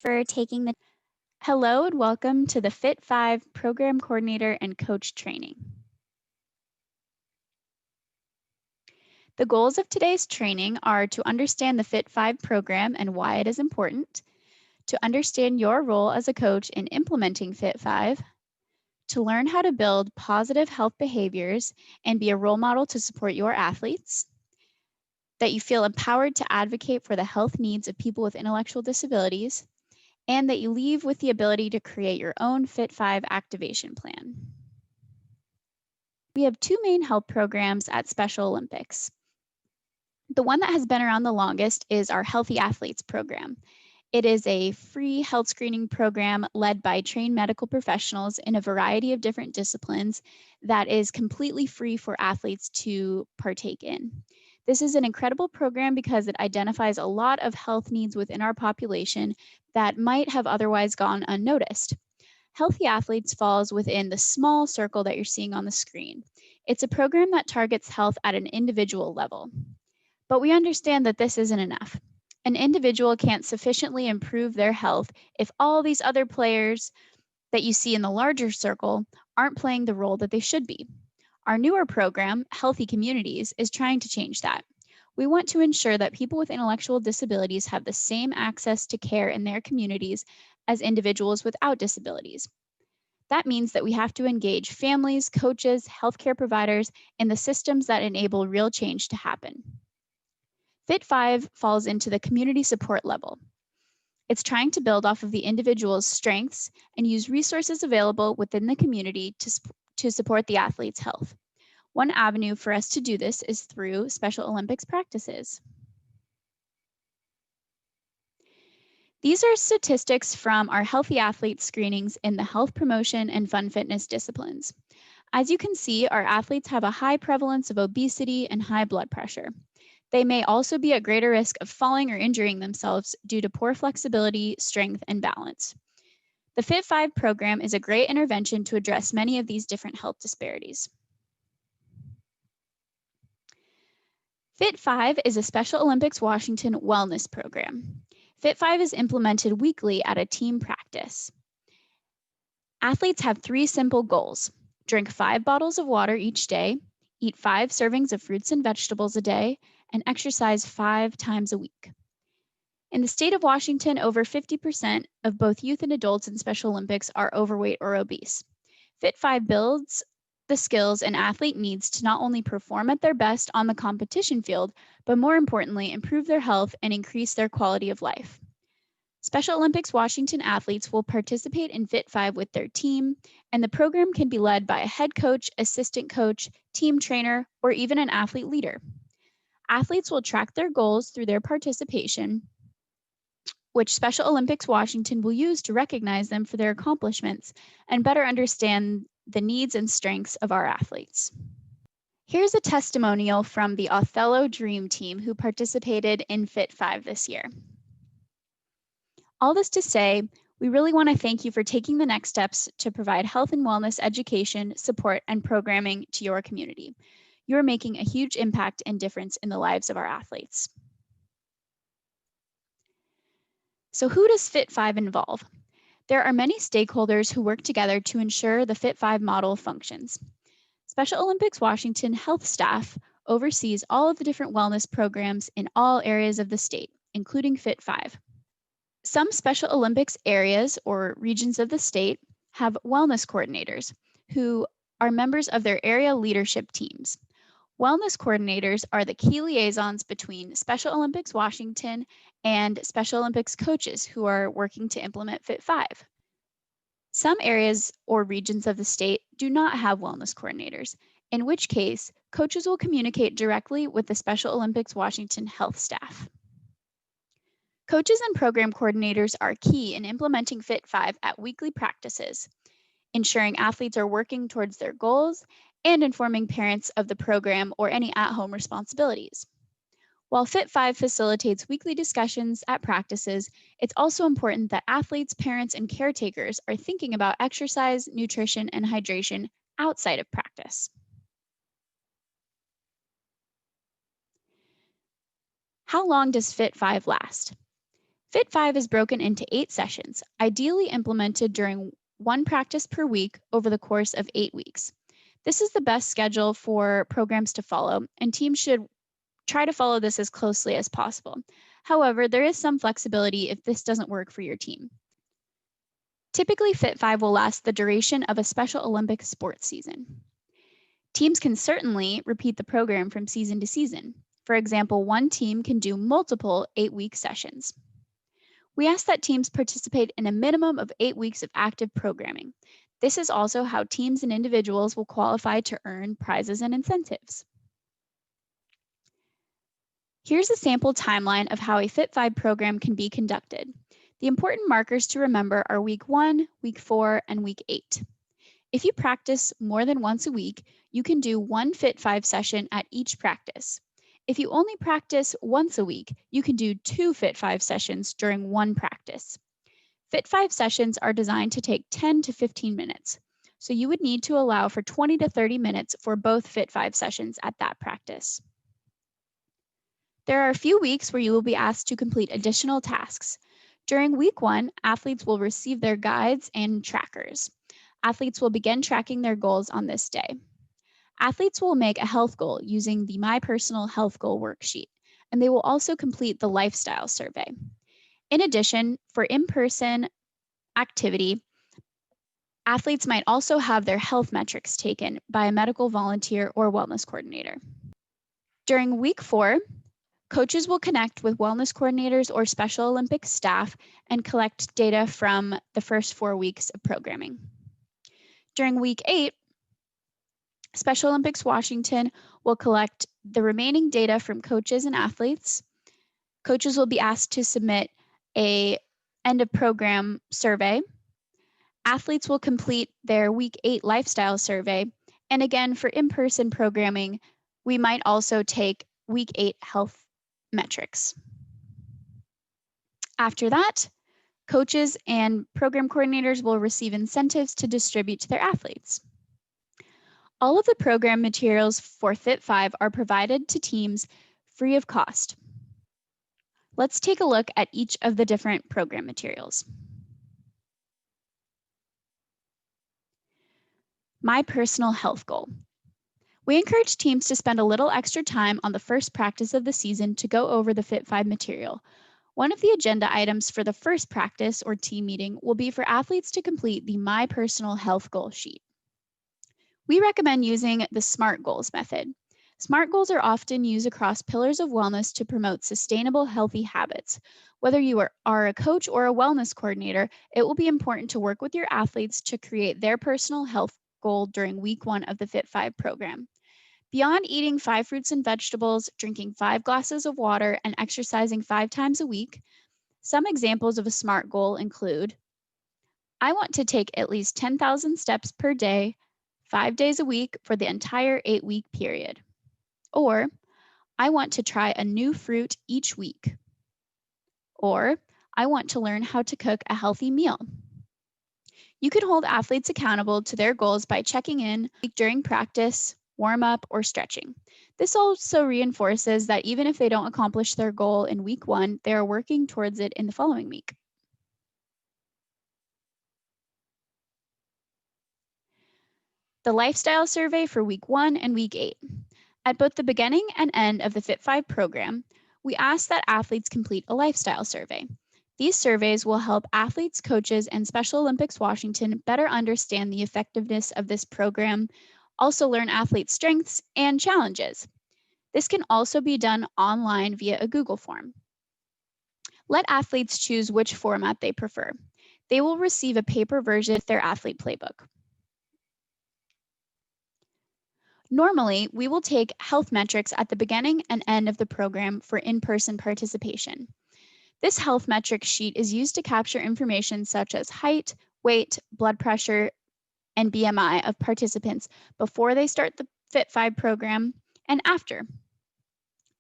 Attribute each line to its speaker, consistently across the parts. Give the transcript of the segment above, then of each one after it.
Speaker 1: for taking the Hello and welcome to the Fit 5 Program Coordinator and Coach Training. The goals of today's training are to understand the Fit 5 program and why it is important, to understand your role as a coach in implementing Fit 5, to learn how to build positive health behaviors and be a role model to support your athletes, that you feel empowered to advocate for the health needs of people with intellectual disabilities, and that you leave with the ability to create your own Fit 5 activation plan. We have two main health programs at Special Olympics. The one that has been around the longest is our Healthy Athletes program. It is a free health screening program led by trained medical professionals in a variety of different disciplines that is completely free for athletes to partake in. This is an incredible program because it identifies a lot of health needs within our population that might have otherwise gone unnoticed. Healthy Athletes falls within the small circle that you're seeing on the screen. It's a program that targets health at an individual level. But we understand that this isn't enough. An individual can't sufficiently improve their health if all these other players that you see in the larger circle aren't playing the role that they should be. Our newer program, Healthy Communities, is trying to change that. We want to ensure that people with intellectual disabilities have the same access to care in their communities as individuals without disabilities. That means that we have to engage families, coaches, healthcare providers, and the systems that enable real change to happen. Fit 5 falls into the community support level. It's trying to build off of the individual's strengths and use resources available within the community to support the athlete's health. One avenue for us to do this is through Special Olympics practices. These are statistics from our Healthy Athlete screenings in the health promotion and fun fitness disciplines. As you can see, our athletes have a high prevalence of obesity and high blood pressure. They may also be at greater risk of falling or injuring themselves due to poor flexibility, strength, and balance. The Fit 5 program is a great intervention to address many of these different health disparities. Fit 5 is a Special Olympics Washington wellness program. Fit 5 is implemented weekly at a team practice. Athletes have 3 simple goals: drink 5 bottles of water each day, eat 5 servings of fruits and vegetables a day, and exercise 5 times a week. In the state of Washington, over 50% of both youth and adults in Special Olympics are overweight or obese. Fit 5 builds the skills an athlete needs to not only perform at their best on the competition field, but more importantly, improve their health and increase their quality of life. Special Olympics Washington athletes will participate in Fit 5 with their team, and the program can be led by a head coach, assistant coach, team trainer, or even an athlete leader. Athletes will track their goals through their participation, which Special Olympics Washington will use to recognize them for their accomplishments and better understand the needs and strengths of our athletes. Here's a testimonial from the Othello Dream Team who participated in Fit 5 this year. All this to say, we really want to thank you for taking the next steps to provide health and wellness education, support, and programming to your community. You're making a huge impact and difference in the lives of our athletes. So who does Fit 5 involve? There are many stakeholders who work together to ensure the Fit 5 model functions. Special Olympics Washington health staff oversees all of the different wellness programs in all areas of the state, including Fit 5. Some Special Olympics areas or regions of the state have wellness coordinators who are members of their area leadership teams. Wellness coordinators are the key liaisons between Special Olympics Washington and Special Olympics coaches who are working to implement Fit 5. Some areas or regions of the state do not have wellness coordinators, in which case coaches will communicate directly with the Special Olympics Washington health staff. Coaches and program coordinators are key in implementing Fit 5 at weekly practices, ensuring athletes are working towards their goals and informing parents of the program or any at-home responsibilities. While Fit 5 facilitates weekly discussions at practices, it's also important that athletes, parents, and caretakers are thinking about exercise, nutrition, and hydration outside of practice. How long does Fit 5 last? Fit 5 is broken into 8 sessions, ideally implemented during one practice per week over the course of 8 weeks. This is the best schedule for programs to follow, and teams should try to follow this as closely as possible. However, there is some flexibility if this doesn't work for your team. Typically, Fit 5 will last the duration of a Special Olympics sports season. Teams can certainly repeat the program from season to season. For example, one team can do multiple 8-week sessions. We ask that teams participate in a minimum of 8 weeks of active programming. This is also how teams and individuals will qualify to earn prizes and incentives. Here's a sample timeline of how a Fit 5 program can be conducted. The important markers to remember are week 1, week 4, and week 8. If you practice more than once a week, you can do one Fit 5 session at each practice. If you only practice once a week, you can do 2 Fit 5 sessions during one practice. Fit 5 sessions are designed to take 10 to 15 minutes, so you would need to allow for 20 to 30 minutes for both Fit 5 sessions at that practice. There are a few weeks where you will be asked to complete additional tasks. During week 1, athletes will receive their guides and trackers. Athletes will begin tracking their goals on this day. Athletes will make a health goal using the My Personal Health Goal worksheet, and they will also complete the lifestyle survey. In addition, for in-person activity, athletes might also have their health metrics taken by a medical volunteer or wellness coordinator. During week 4, coaches will connect with wellness coordinators or Special Olympics staff and collect data from the first 4 weeks of programming. During week 8, Special Olympics Washington will collect the remaining data from coaches and athletes. Coaches will be asked to submit an end of program survey. Athletes will complete their week 8 lifestyle survey. And again, for in-person programming, we might also take week 8 health metrics. After that, coaches and program coordinators will receive incentives to distribute to their athletes. All of the program materials for Fit 5 are provided to teams free of cost. Let's take a look at each of the different program materials. My Personal Health Goal. We encourage teams to spend a little extra time on the first practice of the season to go over the Fit 5 material. One of the agenda items for the first practice or team meeting will be for athletes to complete the My Personal Health Goal sheet. We recommend using the SMART goals method. SMART goals are often used across pillars of wellness to promote sustainable, healthy habits. Whether you are a coach or a wellness coordinator, it will be important to work with your athletes to create their personal health goal during week 1 of the Fit 5 program. Beyond eating 5 fruits and vegetables, drinking 5 glasses of water, and exercising 5 times a week, some examples of a SMART goal include: I want to take at least 10,000 steps per day, 5 days a week for the entire 8-week period. Or, I want to try a new fruit each week. Or, I want to learn how to cook a healthy meal. You can hold athletes accountable to their goals by checking in during practice, warm up, or stretching. This also reinforces that even if they don't accomplish their goal in week 1, they are working towards it in the following week. The lifestyle survey for week 1 and week 8. At both the beginning and end of the Fit 5 program, we ask that athletes complete a lifestyle survey. These surveys will help athletes, coaches, and Special Olympics Washington better understand the effectiveness of this program, also learn athlete strengths and challenges. This can also be done online via a Google form. Let athletes choose which format they prefer. They will receive a paper version of their athlete playbook. Normally, we will take health metrics at the beginning and end of the program for in-person participation. This health metrics sheet is used to capture information such as height, weight, blood pressure, and BMI of participants before they start the Fit 5 program and after.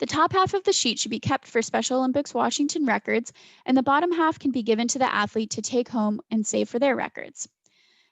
Speaker 1: The top half of the sheet should be kept for Special Olympics Washington records, and the bottom half can be given to the athlete to take home and save for their records.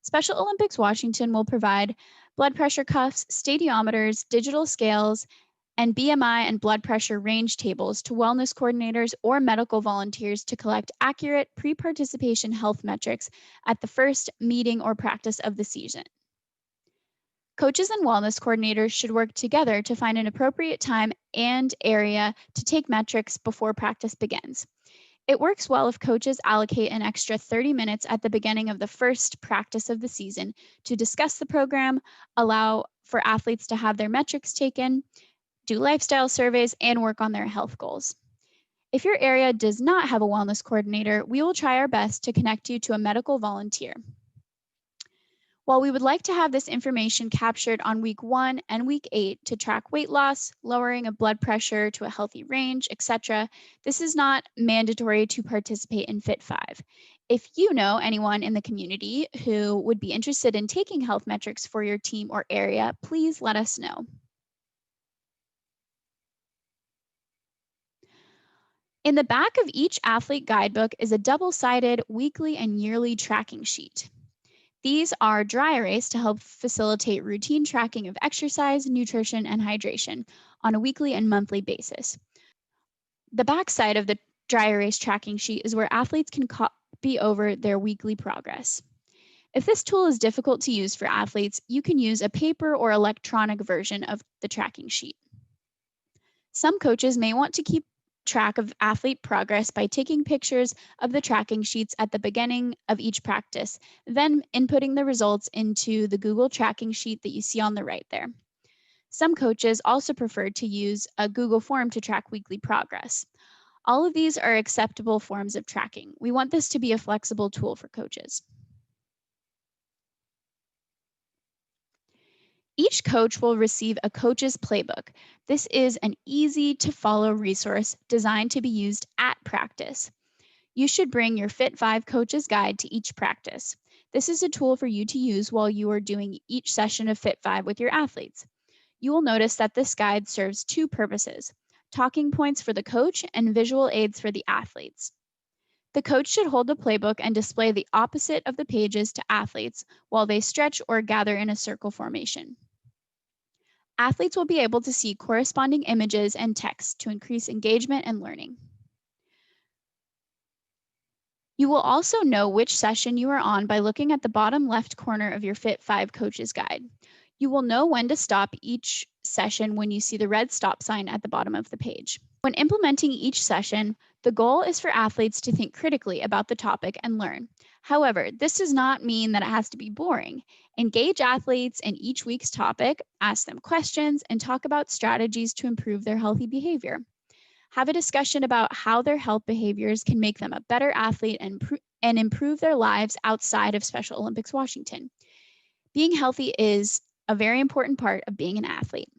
Speaker 1: Special Olympics Washington will provide blood pressure cuffs, stadiometers, digital scales, and BMI and blood pressure range tables to wellness coordinators or medical volunteers to collect accurate pre-participation health metrics at the first meeting or practice of the season. Coaches and wellness coordinators should work together to find an appropriate time and area to take metrics before practice begins. It works well if coaches allocate an extra 30 minutes at the beginning of the first practice of the season to discuss the program, allow for athletes to have their metrics taken, do lifestyle surveys, and work on their health goals. If your area does not have a wellness coordinator, we will try our best to connect you to a medical volunteer. While we would like to have this information captured on week 1 and week 8 to track weight loss, lowering of blood pressure to a healthy range, etc., this is not mandatory to participate in Fit 5. If you know anyone in the community who would be interested in taking health metrics for your team or area, please let us know. In the back of each athlete guidebook is a double-sided weekly and yearly tracking sheet. These are dry erase to help facilitate routine tracking of exercise, nutrition, and hydration on a weekly and monthly basis. The back side of the dry erase tracking sheet is where athletes can copy over their weekly progress. If this tool is difficult to use for athletes, you can use a paper or electronic version of the tracking sheet. Some coaches may want to keep track of athlete progress by taking pictures of the tracking sheets at the beginning of each practice, then inputting the results into the Google tracking sheet that you see on the right there. Some coaches also prefer to use a Google form to track weekly progress. All of these are acceptable forms of tracking. We want this to be a flexible tool for coaches. Each coach will receive a coach's playbook. This is an easy to follow resource designed to be used at practice. You should bring your Fit 5 coach's guide to each practice. This is a tool for you to use while you are doing each session of Fit 5 with your athletes. You will notice that this guide serves two purposes: talking points for the coach and visual aids for the athletes. The coach should hold the playbook and display the opposite of the pages to athletes while they stretch or gather in a circle formation. Athletes will be able to see corresponding images and text to increase engagement and learning. You will also know which session you are on by looking at the bottom left corner of your Fit 5 coach's guide. You will know when to stop each session when you see the red stop sign at the bottom of the page. When implementing each session, the goal is for athletes to think critically about the topic and learn. However, this does not mean that it has to be boring. Engage athletes in each week's topic, ask them questions, and talk about strategies to improve their healthy behavior. Have a discussion about how their health behaviors can make them a better athlete and improve their lives outside of Special Olympics Washington. Being healthy is a very important part of being an athlete.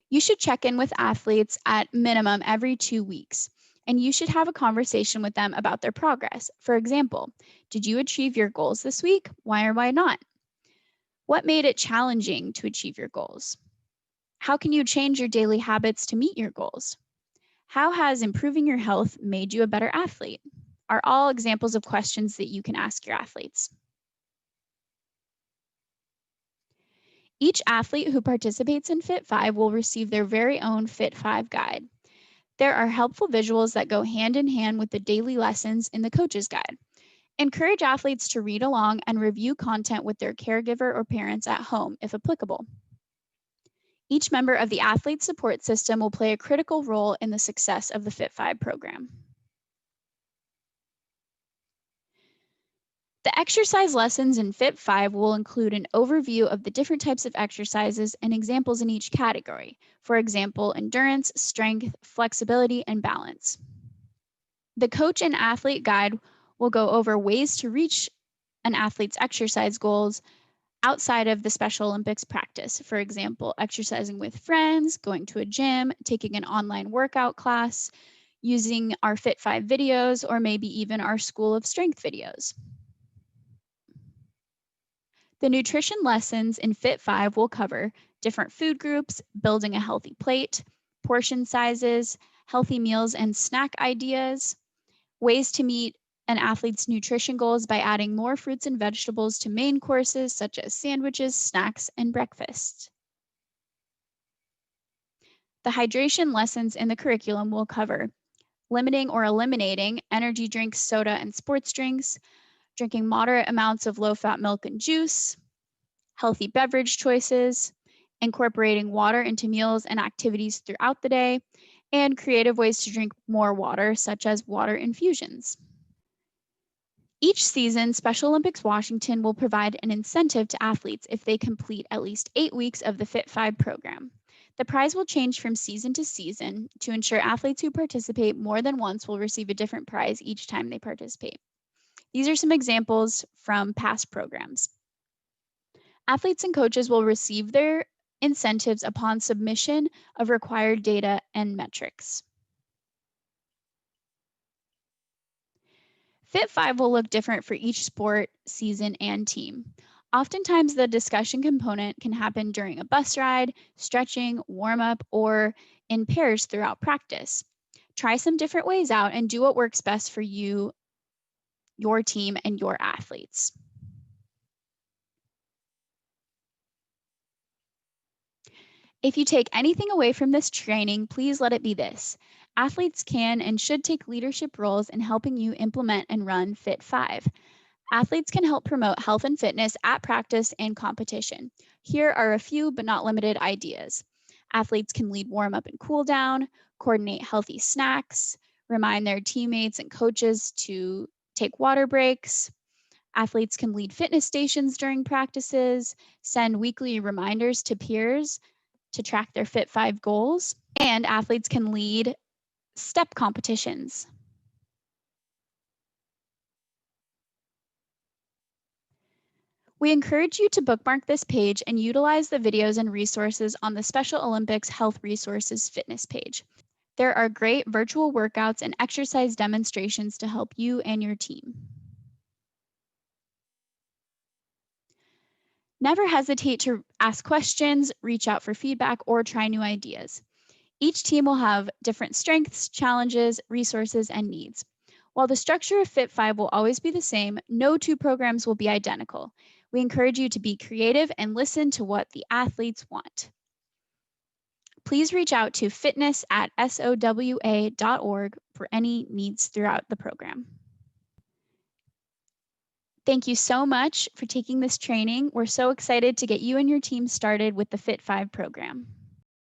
Speaker 1: You should check in with athletes at minimum every 2 weeks, and you should have a conversation with them about their progress. For example, did you achieve your goals this week? Why or why not? What made it challenging to achieve your goals? How can you change your daily habits to meet your goals? How has improving your health made you a better athlete? Are all examples of questions that you can ask your athletes. Each athlete who participates in Fit 5 will receive their very own Fit 5 guide. There are helpful visuals that go hand in hand with the daily lessons in the coach's guide. Encourage athletes to read along and review content with their caregiver or parents at home, if applicable. Each member of the athlete support system will play a critical role in the success of the Fit 5 program. The exercise lessons in Fit 5 will include an overview of the different types of exercises and examples in each category. For example, endurance, strength, flexibility, and balance. The coach and athlete guide will go over ways to reach an athlete's exercise goals outside of the Special Olympics practice. For example, exercising with friends, going to a gym, taking an online workout class, using our Fit 5 videos, or maybe even our School of Strength videos. The nutrition lessons in Fit 5 will cover different food groups, building a healthy plate, portion sizes, healthy meals and snack ideas, ways to meet an athlete's nutrition goals by adding more fruits and vegetables to main courses such as sandwiches, snacks, and breakfast. The hydration lessons in the curriculum will cover limiting or eliminating energy drinks, soda, and sports drinks, drinking moderate amounts of low-fat milk and juice, healthy beverage choices, incorporating water into meals and activities throughout the day, and creative ways to drink more water, such as water infusions. Each season, Special Olympics Washington will provide an incentive to athletes if they complete at least 8 weeks of the Fit 5 program. The prize will change from season to season to ensure athletes who participate more than once will receive a different prize each time they participate. These are some examples from past programs. Athletes and coaches will receive their incentives upon submission of required data and metrics. Fit 5 will look different for each sport, season, and team. Oftentimes, the discussion component can happen during a bus ride, stretching, warm up, or in pairs throughout practice. Try some different ways out and do what works best for you, your team, and your athletes. If you take anything away from this training, please let it be this. Athletes can and should take leadership roles in helping you implement and run Fit 5. Athletes can help promote health and fitness at practice and competition. Here are a few but not limited ideas. Athletes can lead warm up and cool down, coordinate healthy snacks, remind their teammates and coaches to take water breaks. Athletes can lead fitness stations during practices, send weekly reminders to peers to track their Fit 5 goals, and athletes can lead step competitions. We encourage you to bookmark this page and utilize the videos and resources on the Special Olympics Health Resources Fitness page. There are great virtual workouts and exercise demonstrations to help you and your team. Never hesitate to ask questions, reach out for feedback, or try new ideas. Each team will have different strengths, challenges, resources, and needs. While the structure of Fit 5 will always be the same, no two programs will be identical. We encourage you to be creative and listen to what the athletes want. Please reach out to fitness@sowa.org for any needs throughout the program. Thank you so much for taking this training. We're so excited to get you and your team started with the Fit 5 program.